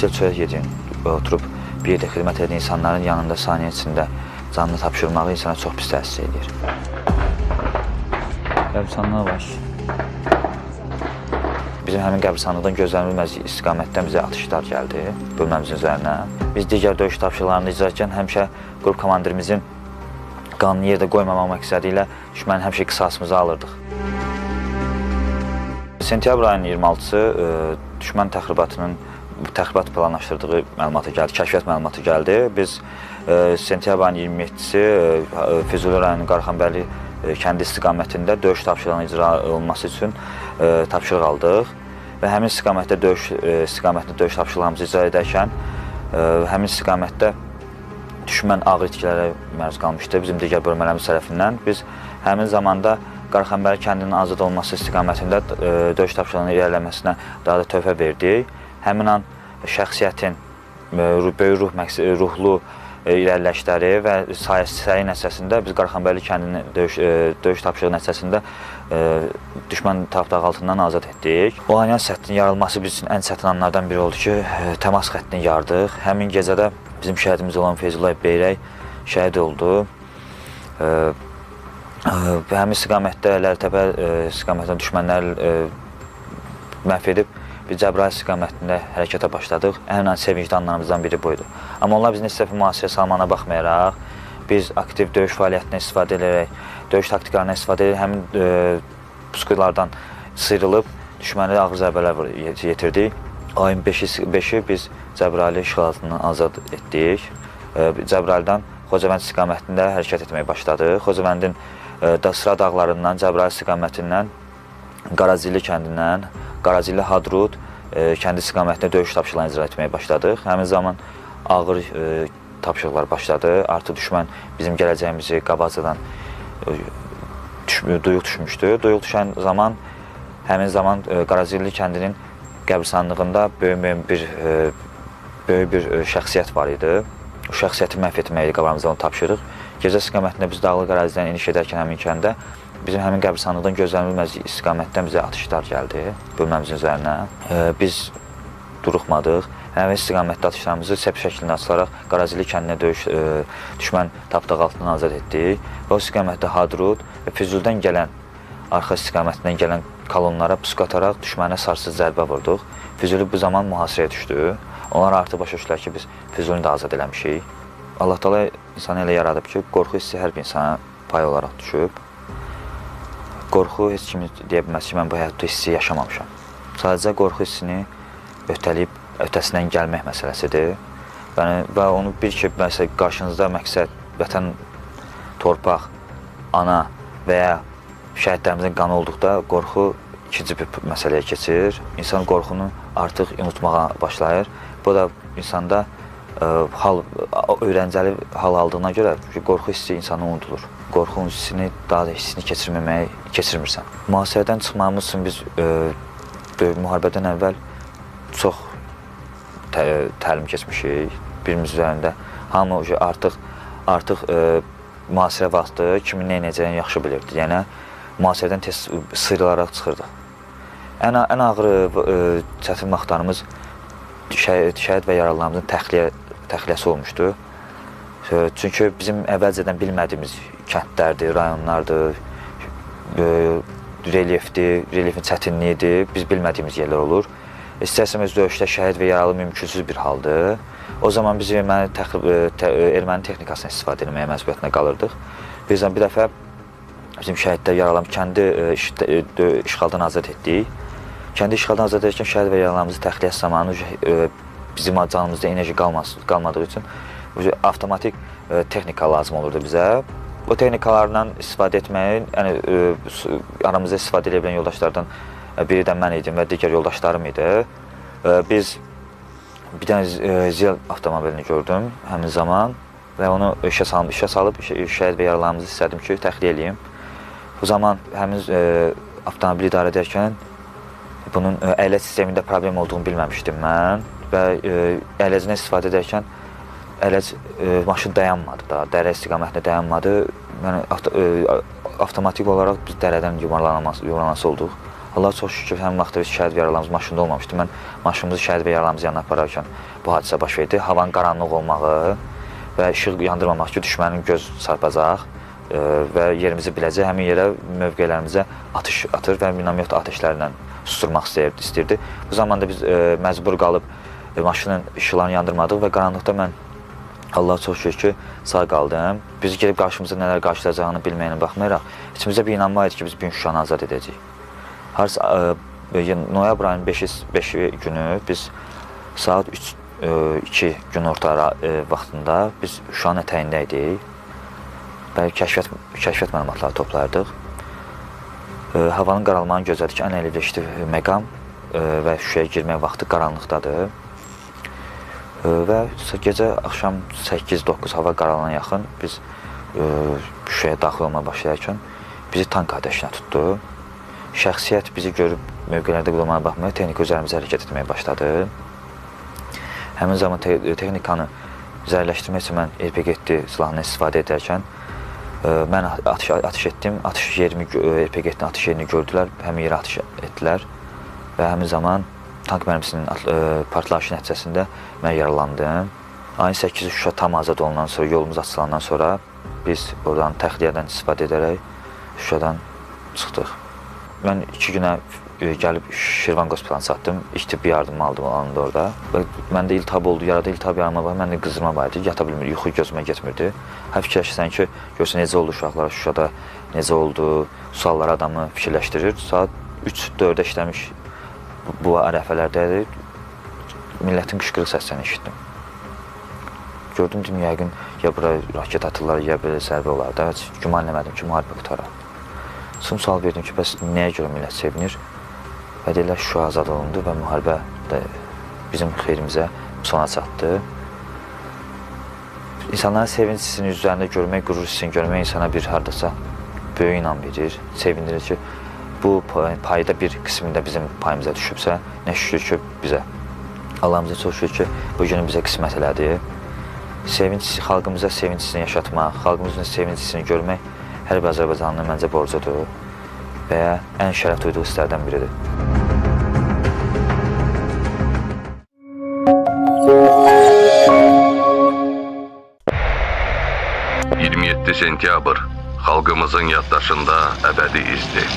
Sel çörək yediyin, oturub bir yerdə xidmət edən insanların yanında saniyə içində canını tapşırmağı insana çox pis təsir edir. Qəbristanlığa var. Bizim həmin qəbristanlıqdan gözlənilməz istiqamətdən bizə atışlar gəldi bölməmizin üzərinə. Biz digər döyüş tapşırıqlarını icra edirkən həmişə qrup komandirimizin qanını yerdə qoymamaq məqsədi ilə düşmənin həmişə qisasımızı alırdıq. Sentyabr ayının 26-sı düşmən təxribat planlaşdırdığı məlumatı gəldi, kəşfiyyat məlumatı gəldi. Biz sentyabr ayının 27-si Füzuli rayonunun Qarxanbərli kəndi istiqamətində döyüş tapşırığının icra olunması üçün tapşırıq aldıq və həmin istiqamətdə döyüş tapşırığımızı icra edərkən həmin istiqamətdə düşmən ağır itkilərə məruz qalmışdı bizim digər bölmələrimiz tərəfindən. Biz həmin zamanda Qarxanbərli kəndinin azad olması istiqamətində döyüş tapşırığının irəliləməsinə daha da töhfə verdik. Həmin an şəxsiyyətin böyük ruhlu irəliləyişləri və sayı nəticəsində biz Qarxanbərli kəndinin döyüş tapşırığı nəticəsində düşmən tapdaq altından azad etdik. O Alyan səttinin yarılması bizim üçün ən çətin anlardan biri oldu ki, təmas xəttini yardıq. Həmin gecədə bizim şəhidimiz olan Feyzullah Beyrək şəhid oldu. Həmin istiqamətdə Ləltəpə istiqamətdən düşmənlər məhv edib biz Cəbrayıl istiqamətində hərəkətə başladıq. Ən sevincli anlarımızdan biri buydu. Amma onlar bizim istəfi mühasirə salmana baxmayaraq, biz aktiv döyüş fəaliyyətindən istifadə edərək, döyüş taktiklarından istifadə edərək həmin puskulardan sıyrılıb düşmənə ağır zərbələr yetirdik. Ayın 5-i biz Cəbrayılı işğal altından azad etdik. Cəbrayıldan Xocavənd istiqamətində hərəkət etməyə başladıq. Xocavəndin Sıra dağlarından, Cəbrayıl istiqamətindən, Qarazilli kəndindən, Qarazilli Hadrut kəndi istiqamətində döyüş tapşırıqlarını icra etməyə başladıq. Həmin zaman ağır tapşırıqlar başladı. Artıq düşmən bizim gələcəyimizi qabaqcadan duyuq düşmüşdü. Duyuq düşən zaman, həmin zaman Qarazilli kəndinin qəbristanlığında böyük bir şəxsiyyət var idi. O şəxsiyyəti məhv etməyi qabağımızda onu tapşırıq. Gecə istiqamətində biz Dağlıq ərazidən eniş edərkən həmin kəndə bizim həmin qəbristanlıqdan gözlənilməz istiqamətdən bizə atışlar gəldi bölməmizin üzərinə. Biz duruxmadıq. Həmin istiqamətdə atışlarımızı səp şəklində açılaraq Qarazilli kəndinə düşmən tapdaq altından azad etdik. Və o istiqamətdə Hadrut və Füzulidən gələn, arxa istiqamətindən gələn kolonlara pusk ataraq düşmənə sarsız zərbə vurduq. Füzuli bu zaman mühasirəyə düşdü. Onlar artıq başa düşdülər ki, biz Füzulini də azad eləmişik. Allah Teala insanı elə yaradıb ki, qorxu hissi hər bir insana pay olaraq düşüb. Qorxu heç kimi deyə bilməz ki, mən bu həyatda hissi yaşamamışam. Sadəcə qorxu hissini ötələyib ötəsindən gəlmək məsələsidir. Və onu bil ki, qarşınızda məqsəd vətən, torpaq, ana və ya şəhidlərimizin qanı olduqda qorxu ikinci bir məsələyə keçir. İnsan qorxunu artıq unutmağa başlayır. Bu da insanda öyrəncəli hal aldığına görə qorxu hissi insanı unudulur. Qorxu hissini, daha da hissini keçirmirsən. Mühasirədən çıxmamız üçün biz müharibədən əvvəl çox təlim keçmişik birimiz üzərində. Hamı artıq mühasirə vaxtı kimin nə edəcəyini yaxşı bilirdi. Yəni, mühasirədən tez sıyrılaraq çıxırdıq. Ən ağır çətin vaxtlarımız şəhid və yaralılarımızın təxliyəsi olmuşdu. Çünki bizim əvvəlcədən bilmədiyimiz kəndlərdir, rayonlardır, relyefin çətinliyidir, biz bilmədiyimiz yerlər olur. İstərsəmiz döyüşdə şəhid və yaralı mümkünsüz bir haldır. O zaman biz erməni texnikasını istifadə etməyə məcburiyyətində qalırdıq. Bir dəfə bizim şəhidlər, yaralı kəndi işğaldan azad etdik. Kəndi işğaldan azad edərkən şəhid və yaralarımızı təxliyəsi zamanı bizim canımızda enerji qalmadığı üçün avtomatik texnika lazım olurdu bizə. O texnikalardan istifadə etməyin, aramızda istifadə edə bilən yoldaşlardan biri də mən idim və digər yoldaşlarım idi. Biz bir dənə Ziyal avtomobilini gördüm həmin zaman və onu işə salıb şəhid və yaralarımızı istədim ki, təxliyə edeyim. Bu zaman həmin avtomobili idarə edərkən bunun əyləc sistemində problem olduğunu bilməmişdim mən və əyləcindən istifadə edərkən maşın dayanmadı da, dərə istiqamətində dayanmadı. Yəni, avtomatik olaraq biz dərədən yuvarlanması olduq. Allah çox şükür həmin vaxtda biz şəhid və yaralarımız maşında olmamışdı. Mən maşınımızı şəhid və yaralarımızın yanına apararkən bu hadisə baş verdi. Havanın qaranlıq olmağı və işıq yandırmamaq ki, düşmənin göz çarpacaq və yerimizi biləcək, həmin yerə mövqelərimizə atış atır və minomyot atəşlərlə susturmaq istəyirdi. Bu zamanda biz məcbur qalıb maşının işıqlarını yandırmadıq və qaranlıqda mən Allah çox şükür ki, sağ qaldım. Biz gedib qarşımıza nələr qarşılayacağını bilməyinə baxmayaraq, içimizdə bir inanma idi ki, biz bu gün Şuşanı azad edəcəyik. Noyabr ayının 5-i günü biz saat 2 gün orta vaxtında biz Şuşanın ətəyində idik. Kəşfiyyat məlumatları toplardıq. Havanın qaralmağını gözlədik ki, ən əlverişli məqam və Şuşaya girmək vaxtı qaranlıqdadır. Və gecə axşam 8-9 hava qaralana yaxın biz Şuşaya daxil olmaya başlayarkən bizi tank atəşinə tutdu. Şəxsiyyət bizi görüb mövqelərdə qulmaya baxmayaraq texnika üzərimizə hərəkət etməyə başladı. Həmin zaman texnikanı zərərləşdirmək üçün mən RPG silahını istifadə edərkən mən atış etdim. RPG-nin atış yerini gördülər, həmin yerə atış etdilər və həmin zaman tank mərmisinin partlayışı nəticəsində mən yaralandım. Ayın 8-i Şuşa tam azad olunan sonra, yolumuz açılandan sonra biz oradan təxliyədən istifadə edərək Şuşadan çıxdıq. Mən 2 günə gəlib Şirvan Qospitalına çatdım. İlk tibbi yardım aldım anında orada. Məndə iltihab oldu, yarada iltihab yaranma var, məndə qızdırma var idi. Yata bilmir, yuxu gözümə getmirdi. Hər fikirləşirsən ki, görsən necə oldu uşaqlar Şuşada, necə oldu, suallar adamı fikirləşdirir. Saat 3-4-də işləmiş bu ərəfələrdə millətin qışqırıq səslərini eşitdim. Gördüm, yəqin ya bura raket atırlar, ya belə zərbə olar da. Güman eləmədim ki, müharibə qutarar. Son sual verdim ki, bəs nəyə görə millət sevinir? Və deyirlər, Şuşa azad olundu və müharibə də bizim xeyrimizə sona çatdı. İnsanların sevinç hissini üzərində görmək, qürur hissini görmək insana bir hardasa böyük inam verir, sevindirir ki, bu payda bir qismində bizim payımıza düşübsə, nə şükür ki, bizə. Allahımıza çox şükür ki, bu günü bizə qismət elədi. Xalqımıza sevinç hissini yaşatmaq, xalqımızın sevinç hissini görmək hər bir Azərbaycanlının məncə borcudur və ya ən şərəf duyduğu hisslərdən biridir. Sentyabr xalqımızın yaddaşında əbədi izdir.